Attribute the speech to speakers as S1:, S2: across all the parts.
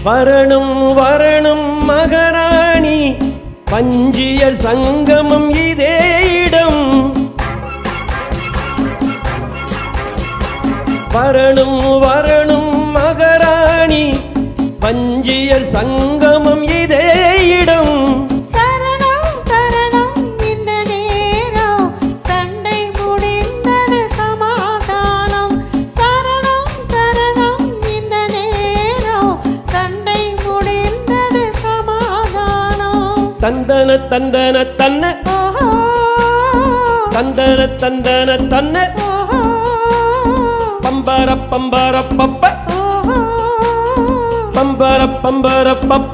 S1: வரணும் வரணும் மகாராணி, பஞ்சியர் சங்கமம் இதே இடம். வரணும் வரணும் மகாராணி, பஞ்சியர் சங்கமம் இதே இடம்.
S2: சரணம் சரணம் இந்த நேரம், சண்டை முடிந்தது சமாதானம். சரணம் சரணம் இந்த நேரம், சண்டை முடிந்தது சமாதானம்.
S1: தந்தன தந்தன தன்ன, தந்தன தந்தன தன்ன, பம்பர பம்பர பப்ப, பம்பர பம்பர பப்ப.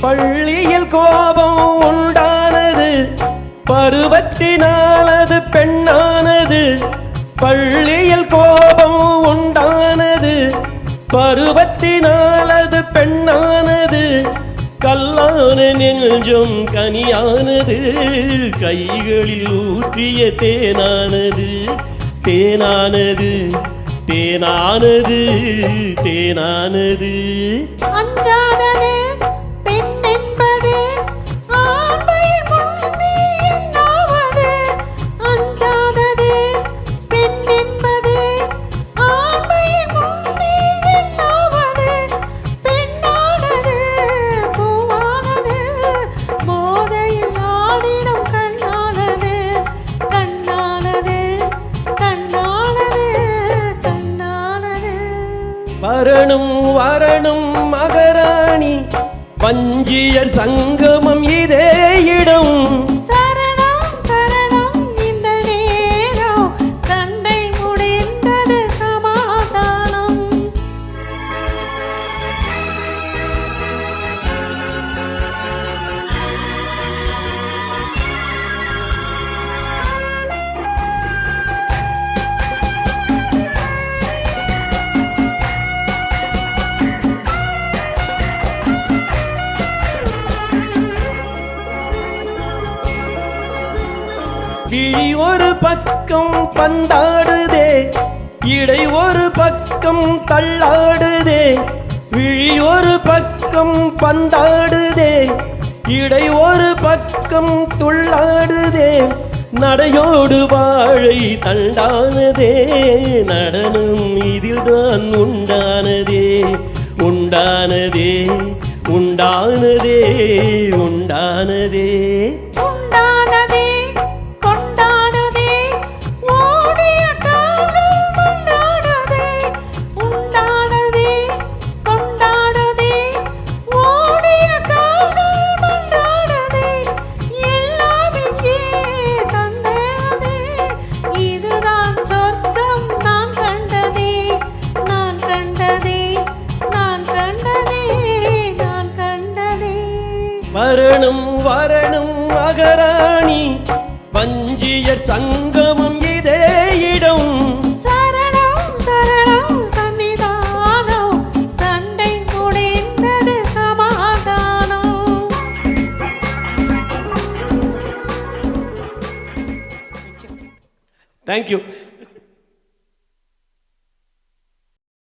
S1: பள்ளியில் கோபம் உண்டானது, பருவத்தினாலது பெண்ணானது. பள்ளியில் கோபம் உண்டானது, பருவத்தினாலது பெண்ணானது. கல்லான நெஞ்சம் கனியானது, கைகளில் ஊற்றிய தேனானது. தேனானது தேனானது தேனானது.
S2: அஞ்சாதது பெண் என்பது, ஆண்மையின் முன்னே என்னாவது. அஞ்சாதது பெண் என்பது, ஆண்மையின் முன்னே என்னாவது. பெண்ணானது பூவானது, போதையில் ஆடிடும் கண்ணானது. கண்ணானது கண்ணானது கண்ணானது.
S1: வரணும் வரணும் மகாராணி, பஞ்சியர் சங்கமம் இதே இடம்.
S2: சரணம் சரணம் இந்த நேரம், சண்டை முடிந்தது சமாதானம்.
S1: கிழி ஒரு பக்கம் பந்தாடுதே, இடை ஒரு பக்கம் தள்ளாடுதே. விழி ஒரு பக்கம் பந்தாடுதே, இடை ஒரு பக்கம் துள்ளாடுதே. நடையோடு வாழை தண்டானதே, நடனம் இதில்தான் உண்டானதே. உண்டானதே உண்டானதே உண்டானதே.
S2: உண்டானதே கொண்டாடுதே, ஓடிய கால்கள் கொண்டாடுதே. உண்டானதே கொண்டாடுதே, ஓடிய கால்கள் கொண்டாடுதே. எல்லாம் இங்கே தந்ததே, இதுதான் சொர்க்கம் நான் கண்டதே. நான் கண்டதே நான் கண்டதே நான் கண்டதே.
S1: வரணும் வரணும் மகாராணி, பஞ்சியர் சங்கமம் இதே இடம்.
S2: சரணம் சரணம் சன்னிதானம், சண்டை முடிந்தது சமாதானம்.
S1: தேங்க்யூ.